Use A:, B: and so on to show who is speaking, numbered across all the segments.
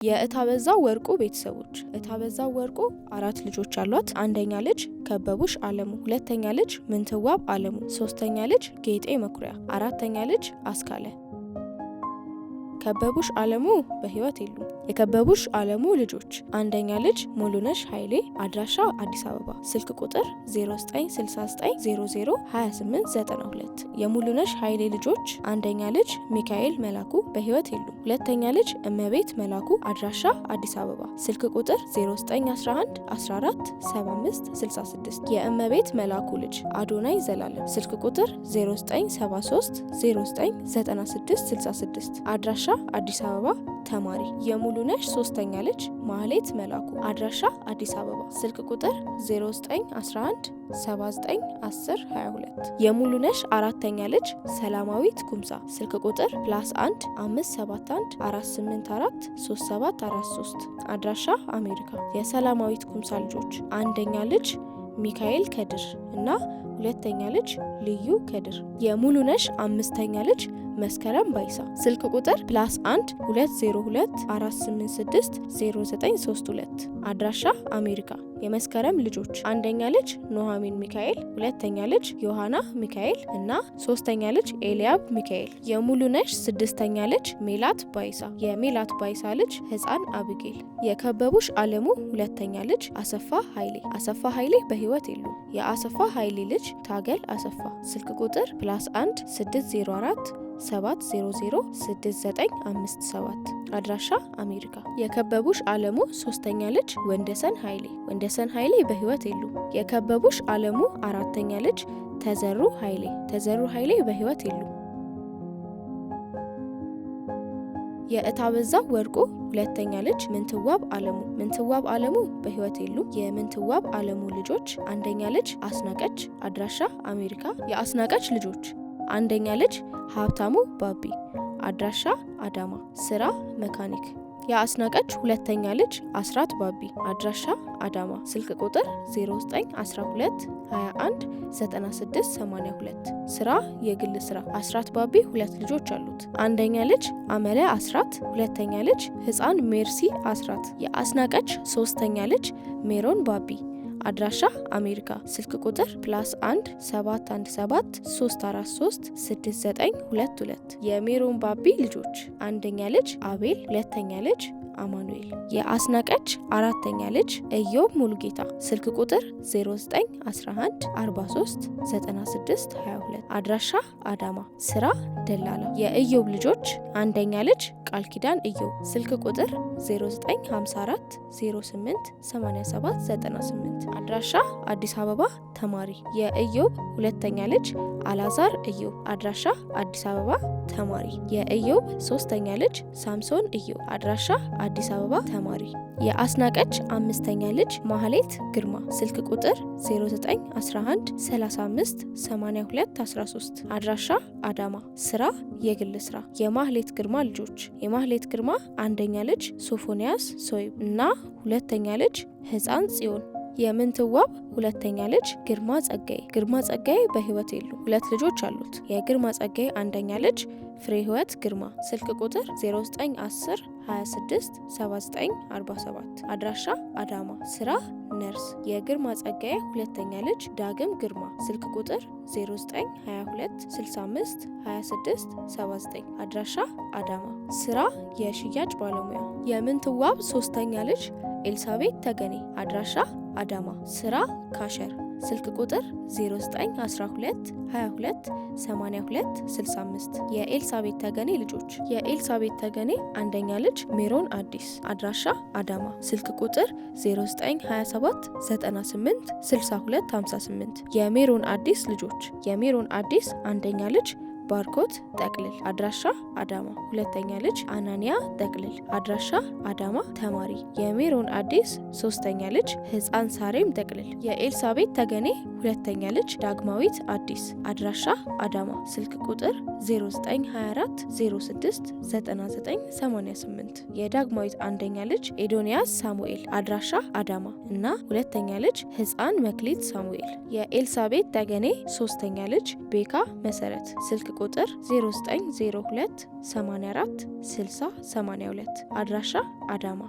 A: የእታበዛው ወርቁ ቤተሰቦች። እታበዛው ወርቁ 4 ልጆች አሏት። አንደኛ ልጅ ከበቡሽ አለሙ፣ ሁለተኛ ልጅ ምንትዋብ አለሙ፣ ሶስተኛ ልጅ ጌጤ መኩሪያ፣ አራተኛ ልጅ አስካለ። ከበቡሽ አለሙ በህይወት የሉም። የከበቡሽ አለሙ ልጆች አንደኛ ልጅ ሙሉነሽ ኃይሌ፣ አድራሻ አዲስ አበባ፣ ስልክ ቁጥር 0969002892። የሙሉነሽ ኃይሌ ልጆች አንደኛ ልጅ ሚካኤል መላኩ በህይወት የሉም። ሁለተኛ ልጅ እመቤት መላኩ፣ አድራሻ አዲስ አበባ፣ ስልክ ቁጥር 0911147566። የእመቤት መላኩ ልጅ አዶናይ ዘላለም፣ ስልክ ቁጥር 0973099666፣ አድራሻ አዲስ አበባ፣ ተማሪ። የሙሉነሽ ሶስተኛ ልጅ ማህሌት መላኩ፣ አድራሻ አዲስ አበባ፣ ስልክ ቁጥር 0911791022። የሙሉነሽ አራተኛ ልጅ ሰላማዊት ኩምሳ፣ ስልክ ቁጥር +1 571484373፣ አድራሻ አሜሪካ። የሰላማዊት ኩምሳ ልጆች አንደኛ ልጅ ሚካኤል ከድር እና ሁለተኛ ልጅ ልዩ ከድር። የሙሉነሽ አምስተኛ ልጅ መስከረም ባይሳ፣ ስልክ ቁጥር +1 20248600932፣ አድራሻ አሜሪካ። የመስከረም ልጆች አንደኛ ልጅ ኑሐሚን ሚካኤል፣ ሁለተኛ ልጅ ዮሐና ሚካኤል እና ሶስተኛ ልጅ ኤልያብ ሚካኤል። የሙሉነሽ ስድስተኛ ልጅ ሜላት ባይሳ፣ የሜላት ባይሳ ልጅ ህፃን አብጌል። የከበቡሽ አለሙ ሁለተኛ ልጅ አሰፋ ኃይሌ። አሰፋ ኃይሌ በህይወት የሉም። የአሰፋ ኃይሌ ልጅ ታገል አሰፋ፣ ስልክ ቁጥር +1 604 7006957፣ አድራሻ አሜሪካ። የከበቡሽ አለሙ ሶስተኛ ልጅ ወንደሰን ኃይሌ። ወንደሰን ኃይሌ በህይወት የሉም። የከበቡሽ አለሙ አራተኛ ልጅ ተዘሩ ኃይሌ። ተዘሩ ኃይሌ በህይወት የሉም። የእታበዛው ወርቁ ሁለተኛ ልጅ ምንትዋብ አለሙ። ምንትዋብ አለሙ በህይወት የሉም። የምንትዋብ አለሙ ልጆች አንደኛ ልጅ አስናቀች፣ አድራሻ አሜሪካ። የአስናቀች ልጆች አንደኛ ልጅ ሀብታሙ ባቢ፣ አድራሻ አዳማ፣ ስራ መካኒክ። የአስናቀች ሁለተኛ ልጅ አስራት ባቢ፣ አድራሻ አዳማ፣ ስልክ ቁጥር 0912219682፣ ስራ የግል ስራ። አስራት ባቢ 2 ልጆች አሉት። አንደኛ ልጅ አመለ አስራት፣ ሁለተኛ ልጅ ህፃን ሜርሲ አስራት። የአስናቀች ሶስተኛ ልጅ ሜሮን ባቢ፣ አድራሻ አሜሪካ፣ ስልክ ቁጥር +1 71734369922። የሜሮን ባቢ ልጆች አንደኛ ልጅ አቤል፣ ሁለተኛ ልጅ አማኑኤል። የአስናቀች አራተኛ ልጅ ኢዮብ ሙሉጌታ፣ ስልክ ቁጥር 0911439622፣ አድራሻ አዳማ፣ ስራ ደላላ። የኢዮብ ልጆች አንደኛ ልጅ ቃል ኪዳን ኢዮብ፣ ስልክ ቁጥር 0954088798፣ አድራሻ አዲስ አበባ፣ ተማሪ። የኢዮብ ሁለተኛ ልጅ አላዛር ኢዮብ፣ አድራሻ አዲስ አበባ፣ ተማሪ። የኢዮብ ሶስተኛ ልጅ ሳምሶን ኢዮብ፣ አድራሻ አዲስ አበባ፣ ተማሪ። የአስናቀች አምስተኛ ልጅ ማህሌት ግርማ፣ ስልክ ቁጥር 0911358213፣ አድራሻ አዳማ፣ ስራ የግል ስራ። የማህሌት ግርማ ልጆች የማህሌት ግርማ አንደኛ ልጅ ሶፎንያስ ሶይብ እና ሁለተኛ ልጅ ህፃን ጽዮን። የምንትዋብ ሁለተኛ ልጅ ግርማ ጸጋይ። ግርማ ጸጋይ በህይወት የሉ። 2 ልጆች አሉት። የግርማ ጸጋይ አንደኛ ልጅ ፍሬ ህይወት ግርማ፣ ስልክ ቁጥር 0910267947፣ አድራሻ አዳማ፣ ስራ ነርስ። የግርማ ጸጋይ ሁለተኛ ልጅ ዳግም ግርማ፣ ስልክ ቁጥር 0922652679፣ አድራሻ አዳማ፣ ስራ የሽያጭ ባለሙያ። የምንትዋብ ሶስተኛ ልጅ ኤልሳቤት ተገኔ፣ አድራሻ አዳማ፣ ስራ ካሸር፣ ስልክ ቁጥር 0912228265። የኤልሳቤት ተገኔ ልጆች የኤልሳቤት ተገኔ አንደኛ ልጅ ሜሮን አዲስ፣ አድራሻ አዳማ፣ ስልክ ቁጥር 0927986258። የሜሮን አዲስ ልጆች የሜሮን አዲስ አንደኛ ልጅ ባርኮት ጠቅልል፣ አድራሻ አዳማ፣ ሁለተኛ ልጅ አናንያ ጠቅልል፣ አድራሻ አዳማ፣ ተማሪ። የሜሮን አዲስ ሶስተኛ ልጅ ህፃን ሳሬም ጠቅልል። የኤልሳቤት ተገኔ ሁለተኛ ልጅ ዳግማዊት አዲስ አድራሻ አዳማ ስልክ ቁጥር 0924 06 9988 የዳግማዊት አንደኛ ልጅ ኤዶንያስ ሳሙኤል አድራሻ አዳማ እና ሁለተኛ ልጅ ህፃን መክሊት ሳሙኤል። የኤልሳቤት ተገኔ ሶስተኛ ልጅ ቤካ መሰረት ስልክ ቁጥር 0902 84 60 82 አድራሻ አዳማ።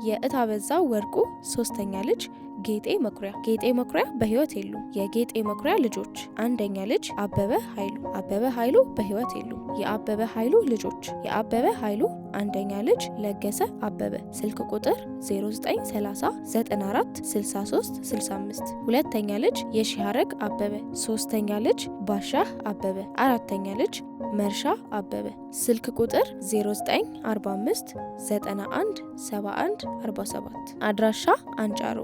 A: የእታበዛው ወርቁ ሶስተኛ ልጅ ጌጤ መኩሪያ። ጌጤ መኩሪያ በህይወት የሉም። የጌጤ መኩሪያ ልጆች አንደኛ ልጅ አበበ ኃይሉ። አበበ ኃይሉ በህይወት የሉም። የአበበ ኃይሉ ልጆች የአበበ ኃይሉ አንደኛ ልጅ ለገሰ አበበ ስልክ ቁጥር 0930 94 63 65 ሁለተኛ ልጅ የሺሃረግ አበበ ሶስተኛ ልጅ ባሻህ አበበ አራተኛ ልጅ መርሻ አበበ ስልክ ቁጥር 0945 91 71 47 አድራሻ አንጫሮ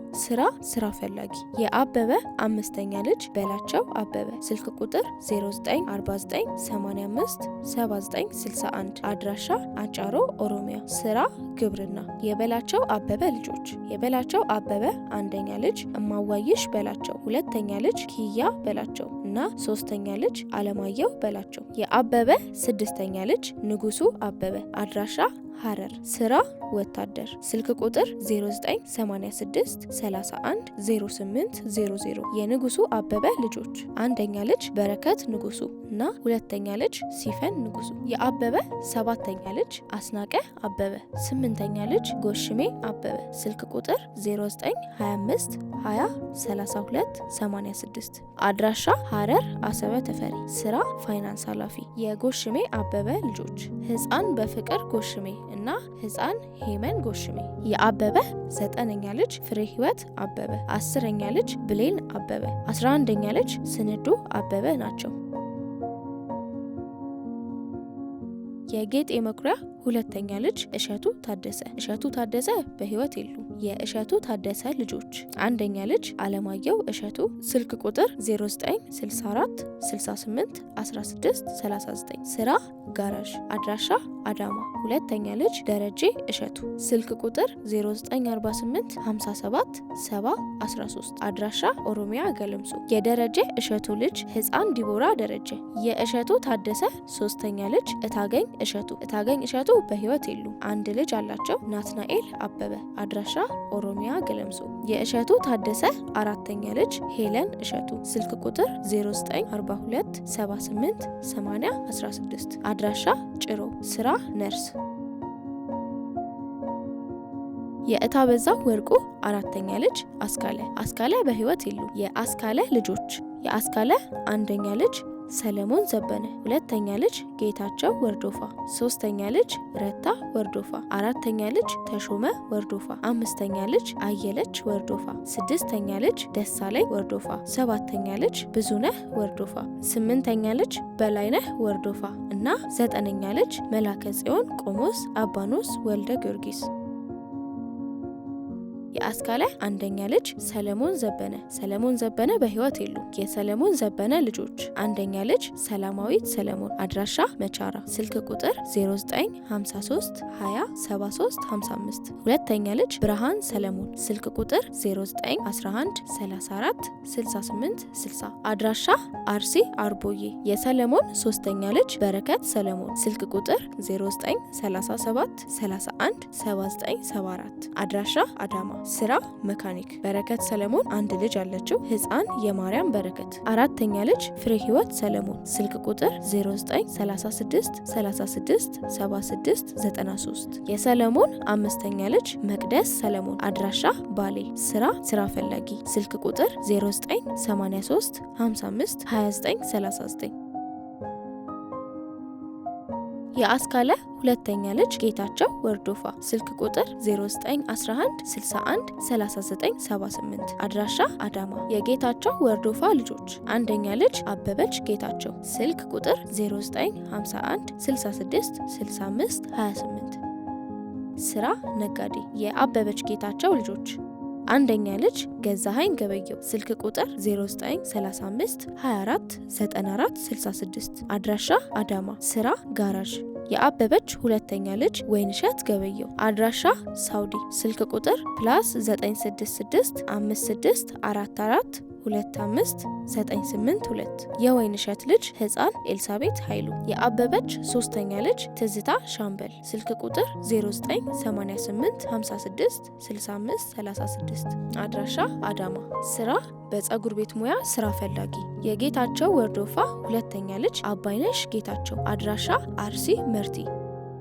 A: ስራ ፈላጊ። የአበበ አምስተኛ ልጅ በላቸው አበበ ስልክ ቁጥር 0949 85 79 61 አድራሻ አንጫሮ ኦሮሚያ ስራ ግብርና። የበላቸው አበበ ልጆች የበላቸው አበበ አንደኛ ልጅ እማዋይሽ በላቸው ሁለተኛ ልጅ ኪያ በላቸው እና ሶስተኛ ልጅ አለማየሁ በላቸው። የአበበ ስድስተኛ ልጅ ንጉሱ አበበ አድራሻ ሐረር ስራ ወታደር ስልክ ቁጥር 0986 31 08 00 የንጉሱ አበበ ልጆች አንደኛ ልጅ በረከት ንጉሱ እና ሁለተኛ ልጅ ሲፈን ንጉሱ። የአበበ ሰባተኛ ልጅ አስናቀ አበበ ስምንተኛ ልጅ ጎሽሜ አበበ ስልክ ቁጥር 0925 20 32 86 አድራሻ ሐረር አሰበ ተፈሪ ስራ ፋይናንስ ኃላፊ። የጎሽሜ አበበ ልጆች ህፃን በፍቅር ጎሽሜ እና ህፃን ሄመን ጎሽሜ። የአበበ ዘጠነኛ ልጅ ፍሬ ህይወት አበበ አስረኛ ልጅ ብሌን አበበ 11ኛ ልጅ ስንዱ አበበ ናቸው። የጌጤ መኩሪያ ሁለተኛ ልጅ እሸቱ ታደሰ እሸቱ ታደሰ በህይወት የሉም። የእሸቱ ታደሰ ልጆች አንደኛ ልጅ አለማየሁ እሸቱ ስልክ ቁጥር 0964 68 16 39 ስራ ጋራዥ አድራሻ አዳማ። ሁለተኛ ልጅ ደረጀ እሸቱ ስልክ ቁጥር 0948 57 70 13 አድራሻ ኦሮሚያ ገለምሶ። የደረጀ እሸቱ ልጅ ህፃን ዲቦራ ደረጀ። የእሸቱ ታደሰ ሶስተኛ ልጅ እታገኝ እሸቱ በህይወት የሉም። አንድ ልጅ አላቸው ናትናኤል አበበ አድራሻ ኦሮሚያ ገለምሶ። የእሸቱ ታደሰ አራተኛ ልጅ ሄለን እሸቱ ስልክ ቁጥር 0942 78 80 16 አድራሻ ጭሮ ስራ ነርስ። የእታበዛው ወርቁ አራተኛ ልጅ አስካለ በህይወት የሉም። የአስካለ ልጆች የአስካለ አንደኛ ልጅ ሰለሞን ዘበነ ሁለተኛ ልጅ ጌታቸው ወርዶፋ ሶስተኛ ልጅ ረታ ወርዶፋ አራተኛ ልጅ ተሾመ ወርዶፋ አምስተኛ ልጅ አየለች ወርዶፋ ስድስተኛ ልጅ ደሳለኝ ወርዶፋ ሰባተኛ ልጅ ብዙነህ ወርዶፋ ስምንተኛ ልጅ በላይነህ ወርዶፋ እና ዘጠነኛ ልጅ መላከ ጽዮን ቆሞስ አባኖስ ወልደ ጊዮርጊስ። የአስካለ አንደኛ ልጅ ሰለሞን ዘበነ በህይወት የሉም። የሰለሞን ዘበነ ልጆች አንደኛ ልጅ ሰላማዊት ሰለሞን አድራሻ መቻራ ስልክ ቁጥር 0953 20 73 55 ሁለተኛ ልጅ ብርሃን ሰለሞን ስልክ ቁጥር 0911 34 68 60 አድራሻ አርሲ አርቦዬ። የሰለሞን ሶስተኛ ልጅ በረከት ሰለሞን ስልክ ቁጥር 0937 31 79 74 አድራሻ አዳማ ስራ መካኒክ። በረከት ሰለሞን አንድ ልጅ አለችው ህፃን የማርያም በረከት። አራተኛ ልጅ ፍሬ ህይወት ሰለሞን ስልክ ቁጥር 0936 36 76 93 የሰለሞን አምስተኛ ልጅ መቅደስ ሰለሞን አድራሻ ባሌ ስራ ፈላጊ ስልክ ቁጥር 0983 55 29 39 የአስካለ ሁለተኛ ልጅ ጌታቸው ወርዶፋ ስልክ ቁጥር 0911 61 39 78 አድራሻ አዳማ። የጌታቸው ወርዶፋ ልጆች አንደኛ ልጅ አበበች ጌታቸው ስልክ ቁጥር 0951 66 65 28 ስራ ነጋዴ። የአበበች ጌታቸው ልጆች አንደኛ ልጅ ገዛሃኝ ገበየው ስልክ ቁጥር 0935 24 94 66 አድራሻ አዳማ ስራ ጋራዥ። የአበበች ሁለተኛ ልጅ ወይንሸት ገበየው። አድራሻ ሳውዲ። ስልክ ቁጥር +966 5644 25982። የወይንሸት ልጅ ህፃን ኤልሳቤት ኃይሉ። የአበበች ሶስተኛ ልጅ ትዝታ ሻምበል። ስልክ ቁጥር 0988 56 65 36። አድራሻ አዳማ። ስራ በፀጉር ቤት ሙያ ስራ ፈላጊ። የጌታቸው ወርዶፋ ሁለተኛ ልጅ አባይነሽ ጌታቸው። አድራሻ አርሲ መርቲ።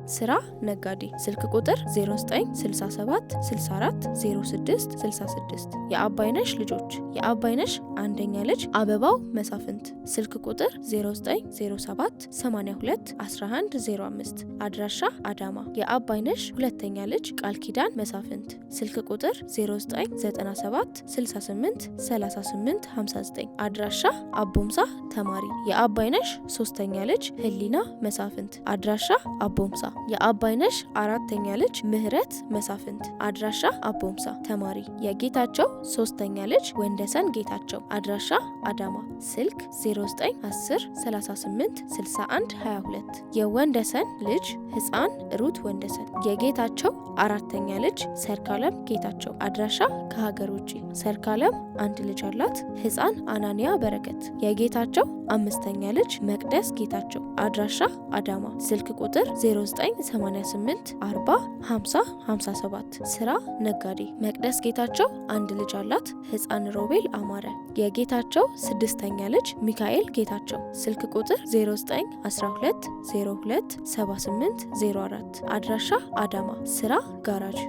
A: ስራ ነጋዴ። ስልክ ቁጥር 0967 64 06 66። የአባይነሽ ልጆች። የአባይነሽ አንደኛ ልጅ አበባው መሳፍንት። ስልክ ቁጥር 0907 82 1105። አድራሻ አዳማ። የአባይነሽ ሁለተኛ ልጅ ቃል ኪዳን መሳፍንት። ስልክ ቁጥር 0997 68 38 59። አድራሻ አቦምሳ ተማሪ። የአባይነሽ ሶስተኛ ልጅ ህሊና መሳፍንት። አድራሻ አቦምሳ። የአባይነሽ አራተኛ ልጅ ምህረት መሳፍንት። አድራሻ አቦምሳ ተማሪ። የጌታቸው ሶስተኛ ልጅ ወንደሰን ጌታቸው። አድራሻ አዳማ። ስልክ 0910 38 61 22። የወንደሰን ልጅ ህፃን ሩት ወንደሰን። የጌታቸው አራተኛ ልጅ ሰርካለም ጌታቸው። አድራሻ ከሀገር ውጭ። ሰርካለም አንድ ልጅ አላት፣ ህፃን አናንያ በረከት። የጌታቸው አምስተኛ ልጅ መቅደስ ጌታቸው። አድራሻ አዳማ። ስልክ ቁጥር 0988 40 50 57። ስራ ነጋዴ። መቅደስ ጌታቸው አንድ ልጅ አላት፣ ህፃን ሮቤል አማረ። የጌታቸው ስድስተኛ ልጅ ሚካኤል ጌታቸው። ስልክ ቁጥር 0912 02 78 04። አድራሻ አዳማ። ስራ ጋራጅ።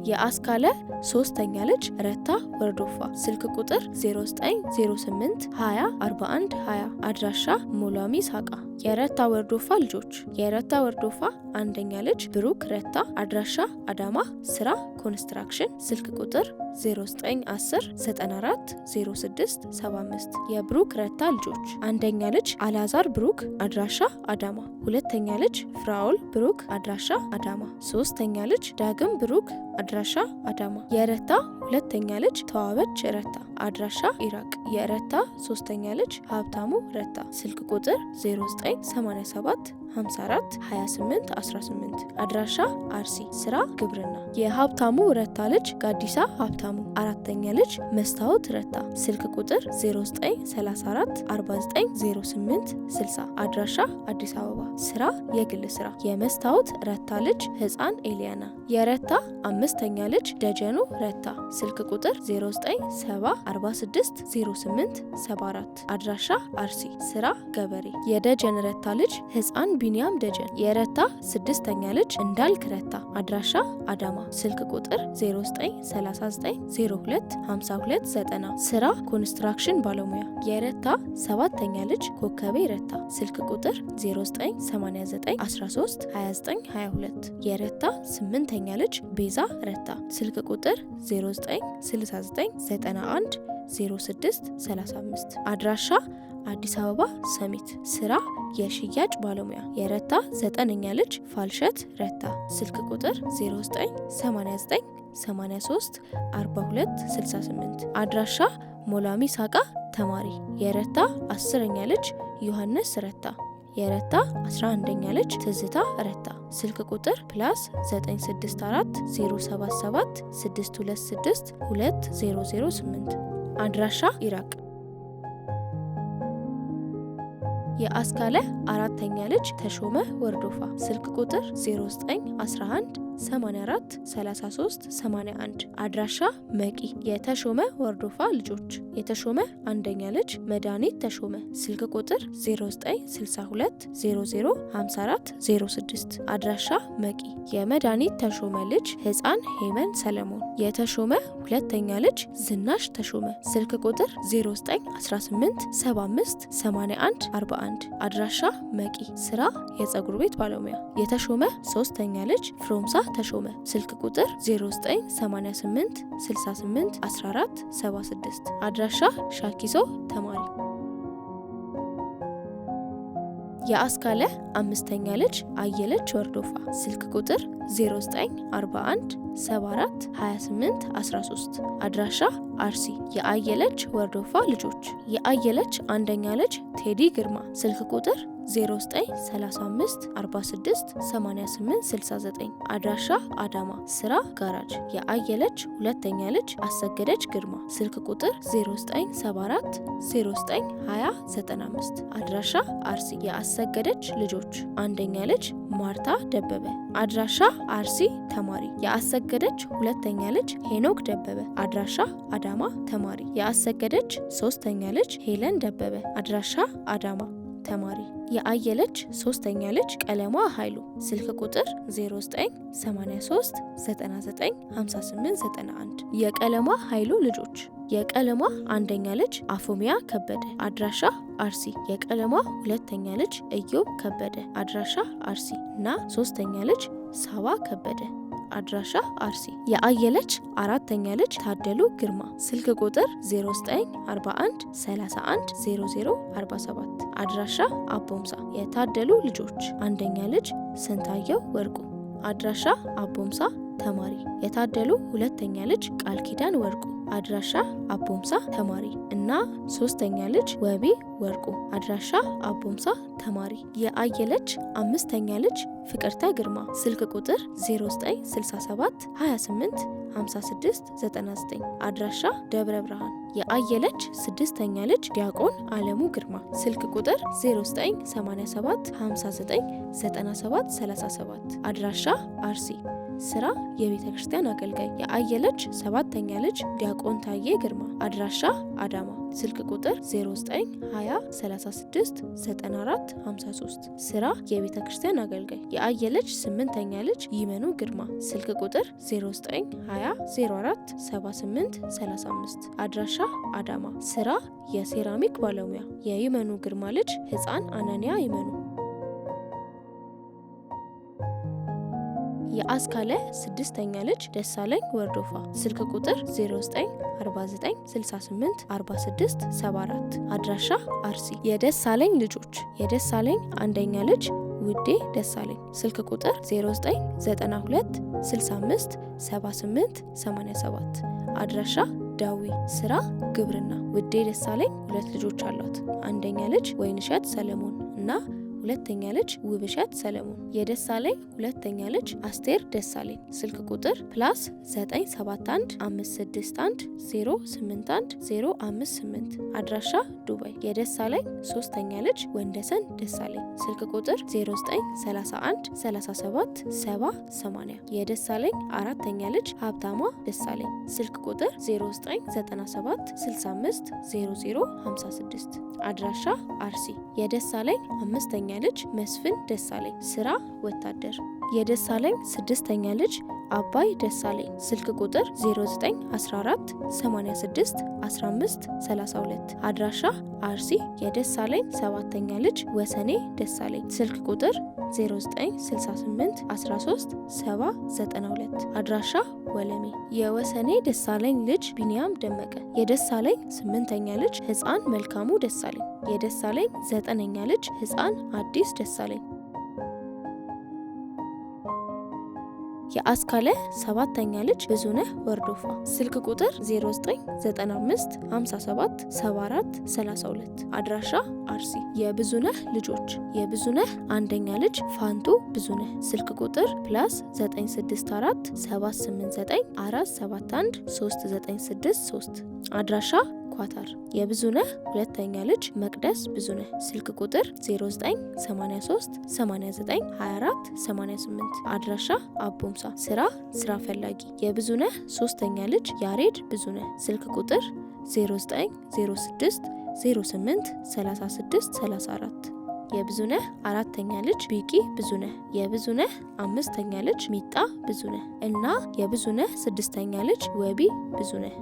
A: የአስካለ ሶስተኛ ልጅ ረታ ወርዶፋ። ስልክ ቁጥር 0908 20 41 20። አድራሻ ሞላሚ ሳቃ። የረታ ወርዶፋ ልጆች። የረታ ወርዶፋ አንደኛ ልጅ ብሩክ ረታ። አድራሻ አዳማ። ስራ ኮንስትራክሽን። ስልክ ቁጥር 0910 94 06 75። የብሩክ ረታ ልጆች። አንደኛ ልጅ አላዛር ብሩክ። አድራሻ አዳማ። ሁለተኛ ልጅ ፍራኦል ብሩክ። አድራሻ አዳማ። ሶስተኛ ልጅ ዳግም ብሩክ። አድራሻ አዳማ። የረታ ሁለተኛ ልጅ ተዋበች ረታ። አድራሻ ኢራቅ። የረታ ሶስተኛ ልጅ ሀብታሙ ረታ። ስልክ ቁጥር 0987 54 28 18። አድራሻ አርሲ። ስራ ግብርና። የሀብታሙ ረታ ልጅ ጋዲሳ ሀብታሙ። አራተኛ ልጅ መስታወት ረታ። ስልክ ቁጥር 0934 4908 60። አድራሻ አዲስ አበባ። ስራ የግል ስራ። የመስታወት ረታ ልጅ ህፃን ኤሊያና። የረታ አምስተኛ ልጅ ደጀኑ ረታ። ስልክ ቁጥር 0970 46 08 74። አድራሻ አርሲ። ስራ ገበሬ። የደጀን ረታ ልጅ ህፃን ቢኒያም ደጀን። የረታ ስድስተኛ ልጅ እንዳልክ ረታ። አድራሻ አዳማ። ስልክ ቁጥር 0939 02 52 90። ስራ ኮንስትራክሽን ባለሙያ። የረታ ሰባተኛ ልጅ ኮከቤ ረታ። ስልክ ቁጥር 0989 13 29 22። የረታ ስምንተኛ ልጅ ቤዛ ረታ። ስልክ ቁጥር 0969 91 06 35። አድራሻ አዲስ አበባ ሰሚት። ስራ የሽያጭ ባለሙያ። የረታ ዘጠነኛ ልጅ ፋልሸት ረታ። ስልክ ቁጥር 0989 83 42 68። አድራሻ ሞላሚ ሳቃ ተማሪ። የረታ 10ኛ ልጅ ዮሐንስ ረታ። የረታ 11ኛ ልጅ ትዝታ ረታ። ስልክ ቁጥር +964 077 626 2008። አድራሻ ኢራቅ። የአስካለ አራተኛ ልጅ ተሾመ ወርዶፋ። ስልክ ቁጥር 0911 84 33 81። አድራሻ መቂ። የተሾመ ወርዶፋ ልጆች። የተሾመ አንደኛ ልጅ መድኃኒት ተሾመ። ስልክ ቁጥር 0962 00 54 06። አድራሻ መቂ። የመድኃኒት ተሾመ ልጅ ህፃን ሄመን ሰለሞን። የተሾመ ሁለተኛ ልጅ ዝናሽ ተሾመ። ስልክ ቁጥር 0918 75 81 41። አድራሻ መቂ። ስራ የፀጉር ቤት ባለሙያ። የተሾመ ሶስተኛ ልጅ ፍሮምሳ ተሾመ። ስልክ ቁጥር 0988 68 14 76። አድራሻ ሻኪሶ ተማሪ። የአስካለ አምስተኛ ልጅ አየለች ወርዶፋ። ስልክ ቁጥር 0941 74 28 13 አድራሻ አርሲ የአየለች ወርዶፋ ልጆች የአየለች አንደኛ ልጅ ቴዲ ግርማ ስልክ ቁጥር 0935 46 88 69 አድራሻ አዳማ ስራ ጋራጅ የአየለች ሁለተኛ ልጅ አሰገደች ግርማ ስልክ ቁጥር 0974 09 20 95 አድራሻ አርሲ የአሰገደች ልጆች አንደኛ ልጅ ማርታ ደበበ አድራሻ አርሲ ተማሪ የአሰገደች ሁለተኛ ልጅ ሄኖክ ደበበ አድራሻ አዳማ ተማሪ የአሰገደች ሶስተኛ ልጅ ሄለን ደበበ አድራሻ አዳማ ተማሪ የአየለች ሶስተኛ ልጅ ቀለሟ ኃይሉ ስልክ ቁጥር 0983 99 58 91 የቀለሟ ኃይሉ ልጆች የቀለሟ አንደኛ ልጅ አፎሚያ ከበደ አድራሻ አርሲ የቀለሟ ሁለተኛ ልጅ ኢዮብ ከበደ አድራሻ አርሲ እና ሶስተኛ ልጅ ሳባ ከበደ አድራሻ አርሲ የአየለች አራተኛ ልጅ ታደሉ ግርማ ስልክ ቁጥር 0941 31 00 47 አድራሻ አቦምሳ የታደሉ ልጆች አንደኛ ልጅ ስንታየው ወርቁ አድራሻ አቦምሳ ተማሪ የታደሉ ሁለተኛ ልጅ ቃል ኪዳን ወርቁ አድራሻ አቦምሳ ተማሪ እና ሶስተኛ ልጅ ወቢ ወርቁ አድራሻ አቦምሳ ተማሪ የአየለች አምስተኛ ልጅ ፍቅርተ ግርማ ስልክ ቁጥር 0967 28 56 99 አድራሻ ደብረ ብርሃን የአየለች ስድስተኛ ልጅ ዲያቆን አለሙ ግርማ ስልክ ቁጥር 0987 59 97 37 አድራሻ አርሲ ስራ የቤተ ክርስቲያን አገልጋይ የአየለች ሰባተኛ ልጅ ዲያቆን ታዬ ግርማ አድራሻ አዳማ ስልክ ቁጥር 0920 36 94 53 ስራ የቤተ ክርስቲያን አገልጋይ የአየለች ስምንተኛ ልጅ ይመኑ ግርማ ስልክ ቁጥር 0920 04 78 35 አድራሻ አዳማ ስራ የሴራሚክ ባለሙያ የይመኑ ግርማ ልጅ ህፃን አናንያ ይመኑ የአስካለ ስድስተኛ ልጅ ደሳለኝ ወርዶፋ ስልክ ቁጥር 0949 68 46 74 አድራሻ አርሲ የደሳለኝ ልጆች የደሳለኝ አንደኛ ልጅ ውዴ ደሳለኝ ስልክ ቁጥር 0992 65 78 87 አድራሻ ዳዊ ስራ ግብርና ውዴ ደሳለኝ ሁለት ልጆች አሏት አንደኛ ልጅ ወይንሸት ሰለሞን እና ሁለተኛ ልጅ ውብሸት ሰለሞን የደሳለኝ ሁለተኛ ልጅ አስቴር ደሳለኝ ስልክ ቁጥር +971 561 081 058 አድራሻ ዱባይ የደሳለኝ ሶስተኛ ልጅ ወንደሰን ደሳለኝ ስልክ ቁጥር 0931 37 70 80 የደሳለኝ አራተኛ ልጅ ሀብታማ ደሳለኝ ስልክ ቁጥር 0997 65 00 56 አድራሻ አርሲ የደሳለኝ አምስተኛ ልጅ መስፍን ደሳለኝ ስራ ወታደር የደሳለኝ ስድስተኛ ልጅ አባይ ደሳለኝ ስልክ ቁጥር 0914 86 15 32 አድራሻ አርሲ የደሳለኝ ሰባተኛ ልጅ ወሰኔ ደሳለኝ ስልክ ቁጥር 0968 13 70 92 አድራሻ ወለሜ የወሰኔ ደሳለኝ ልጅ ቢኒያም ደመቀ የደሳለኝ ስምንተኛ ልጅ ህፃን መልካሙ ደሳለኝ የደሳለኝ ዘጠነኛ ልጅ ህፃን አዲስ ደሳለኝ የአስካለ ሰባተኛ ልጅ ብዙነህ ወርዶፋ ስልክ ቁጥር 0995 57 74 32 አድራሻ አርሲ የብዙነህ ልጆች የብዙነህ አንደኛ ልጅ ፋንቱ ብዙነህ ስልክ ቁጥር +964 789 471 396 አድራሻ ኳታር የብዙነህ ሁለተኛ ልጅ መቅደስ ብዙነህ ስልክ ቁጥር 0983 89 24 88 አድራሻ አቦምሳ ስራ ፈላጊ የብዙነህ ሶስተኛ ልጅ ያሬድ ብዙነህ ስልክ ቁጥር 0906 08 36 34 የብዙነህ አራተኛ ልጅ ቢቂ ብዙነህ የብዙነህ አምስተኛ ልጅ ሚጣ ብዙነህ እና የብዙነህ ስድስተኛ ልጅ ወቢ ብዙነህ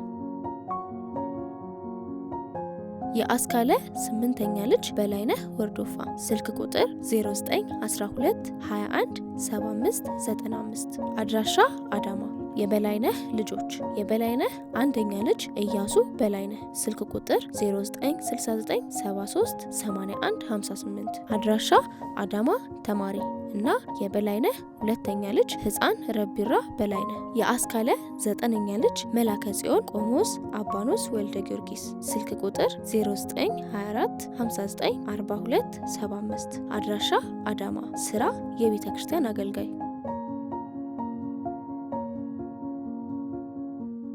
A: የአስካለ ስምንተኛ ልጅ በላይነህ ወርዶፋ ስልክ ቁጥር 0912 21 75 95 አድራሻ አዳማ የበላይነህ ልጆች የበላይነህ አንደኛ ልጅ ኢያሱ በላይነህ ስልክ ቁጥር 0969738158 አድራሻ አዳማ ተማሪ እና የበላይነህ ሁለተኛ ልጅ ህፃን ረቢራ በላይነህ የአስካለ 9ኛ ልጅ መላከ ጽዮን ቆሞስ አባኖስ ወልደ ጊዮርጊስ ስልክ ቁጥር 0924594275 አድራሻ አዳማ ስራ የቤተ ክርስቲያን አገልጋይ